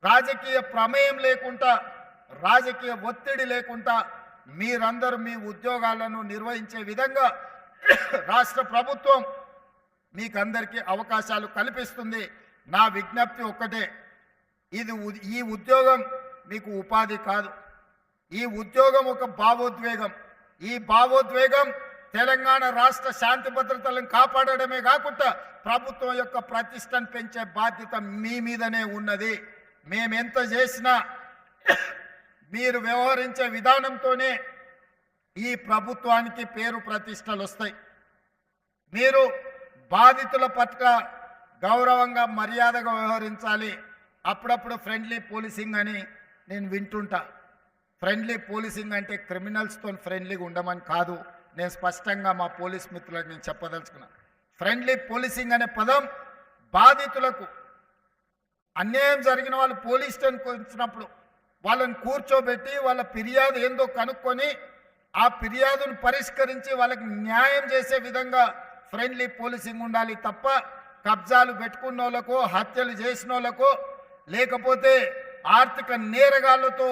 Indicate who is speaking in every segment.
Speaker 1: రాజకీయ ప్రమేయం లేకుండా, రాజకీయ ఒత్తిడి లేకుండా మీరందరూ మీ ఉద్యోగాలను నిర్వహించే విధంగా రాష్ట్ర ప్రభుత్వం మీకందరికీ అవకాశాలు కల్పిస్తుంది. నా విజ్ఞప్తి ఒక్కటే, ఈ ఉద్యోగం మీకు ఉపాధి కాదు. ఈ ఉద్యోగం ఒక భావోద్వేగం. ఈ భావోద్వేగం తెలంగాణ రాష్ట్ర శాంతి భద్రతలను కాపాడడమే కాకుండా ప్రభుత్వం యొక్క ప్రతిష్టను పెంచే బాధ్యత మీ మీదనే ఉన్నది. మేమెంత చేసినా మీరు వ్యవహరించే విధానంతోనే ఈ ప్రభుత్వానికి పేరు ప్రతిష్టలు వస్తాయి. మీరు బాధితుల పట్ల గౌరవంగా మర్యాదగా వ్యవహరించాలి. అప్పుడప్పుడు ఫ్రెండ్లీ పోలీసింగ్ అని నేను వింటుంటా. ఫ్రెండ్లీ పోలీసింగ్ అంటే క్రిమినల్స్తో ఫ్రెండ్లీగా ఉండమని కాదు. నేను స్పష్టంగా మా పోలీస్ మిత్రులకు నేను చెప్పదలుచుకున్నా. ఫ్రెండ్లీ పోలీసింగ్ అనే పదం బాధితులకు, అన్యాయం జరిగిన వాళ్ళు పోలీస్ స్టేషన్కి వచ్చినప్పుడు వాళ్ళని కూర్చోబెట్టి వాళ్ళ ఫిర్యాదు ఏందో కనుక్కొని ఆ ఫిర్యాదును పరిష్కరించి వాళ్ళకి న్యాయం చేసే విధంగా ఫ్రెండ్లీ పోలీసింగ్ ఉండాలి తప్ప కబ్జాలు పెట్టుకున్న వాళ్ళకో, హత్యలు చేసిన వాళ్ళకో, లేకపోతే ఆర్థిక నేరగాళ్లతో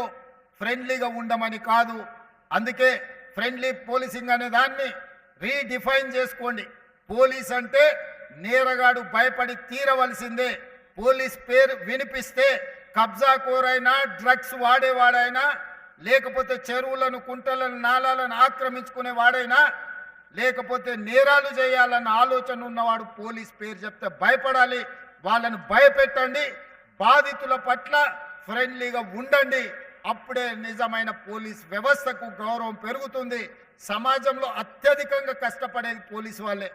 Speaker 1: ఫ్రెండ్లీగా ఉండమని కాదు. అందుకే ఫ్రెండ్లీ పోలీసింగ్ అనే దాన్ని రీడిఫైన్ చేసుకోండి. పోలీస్ అంటే నేరగాడు భయపడి తీరవలసిందే. పోలీస్ పేరు వినిపిస్తే కబ్జాకోరైనా, డ్రగ్స్ వాడేవాడైనా, లేకపోతే చెరువులను, కుంటలను, నాలాలను ఆక్రమించుకునే వాడైనా, లేకపోతే నేరాలు చేయాలన్న ఆలోచన ఉన్నవాడు పోలీస్ పేరు చెప్తే భయపడాలి. వాళ్ళను భయపెట్టండి. బాధితుల పట్ల ఫ్రెండ్లీగా ఉండండి. అప్పుడే నిజమైన పోలీస్ వ్యవస్థకు గౌరవం పెరుగుతుంది. సమాజంలో అత్యధికంగా కష్టపడేది పోలీసు వాళ్ళే,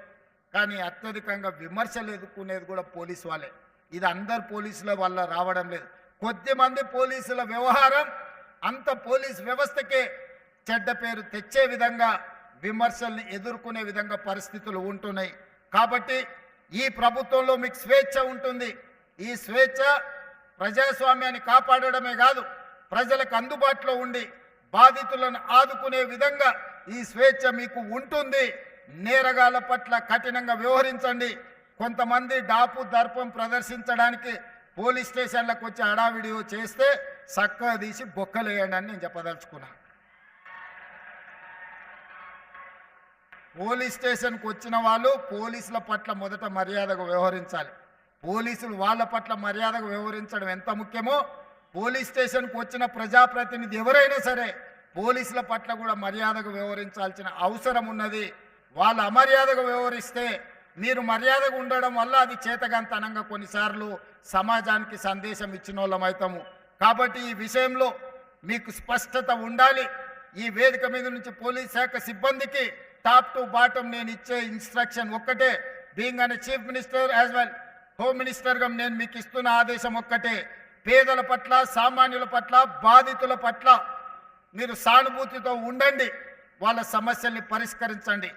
Speaker 1: కానీ అత్యధికంగా విమర్శలు ఎదుర్కొనేది కూడా పోలీసు వాళ్ళే. ఇది అందరు పోలీసుల వల్ల రావడం లేదు. కొద్దిమంది పోలీసుల వ్యవహారం అంత పోలీస్ వ్యవస్థకే చెడ్డ పేరు తెచ్చే విధంగా, విమర్శల్ని ఎదుర్కొనే విధంగా పరిస్థితులు ఉంటున్నాయి. కాబట్టి ఈ ప్రభుత్వంలో మీకు స్వేచ్ఛ ఉంటుంది. ఈ స్వేచ్ఛ ప్రజాస్వామ్యాన్ని కాపాడడమే కాదు, ప్రజలకు అందుబాటులో ఉండి బాధితులను ఆదుకునే విధంగా ఈ స్వేచ్ఛ మీకు ఉంటుంది. నేరగాళ్ల పట్ల కఠినంగా వ్యవహరించండి. కొంతమంది డాపు దర్పం ప్రదర్శించడానికి పోలీస్ స్టేషన్లకు వచ్చి హడావిడియో చేస్తే చక్కగా తీసి బొక్కలేయండి అని నేను చెప్పదలుచుకున్నా. పోలీస్ స్టేషన్కి వచ్చిన వాళ్ళు పోలీసుల పట్ల మొదట మర్యాదగా వ్యవహరించాలి. పోలీసులు వాళ్ళ పట్ల మర్యాదగా వ్యవహరించడం ఎంత ముఖ్యమో, పోలీస్ స్టేషన్కి వచ్చిన ప్రజాప్రతినిధి ఎవరైనా సరే పోలీసుల పట్ల కూడా మర్యాదగా వ్యవహరించాల్సిన అవసరం ఉన్నది. వాళ్ళు అమర్యాదగా వ్యవహరిస్తే మీరు మర్యాదగా ఉండడం వల్ల అది చేతగాంతనంగా కొన్నిసార్లు సమాజానికి సందేశం ఇచ్చిన వాళ్ళం అవుతాము. కాబట్టి ఈ విషయంలో మీకు స్పష్టత ఉండాలి. ఈ వేదిక మీద నుంచి పోలీస్ శాఖ సిబ్బందికి టాప్ టు బాటం నేను ఇచ్చే ఇన్స్ట్రక్షన్ ఒక్కటే. బీయింగ్ అనే chief minister as well home మినిస్టర్గా నేను మీకు ఇస్తున్న ఆదేశం ఒక్కటే. పేదల పట్ల, సామాన్యుల పట్ల, బాధితుల పట్ల మీరు సానుభూతితో ఉండండి. వాళ్ళ సమస్యల్ని పరిష్కరించండి.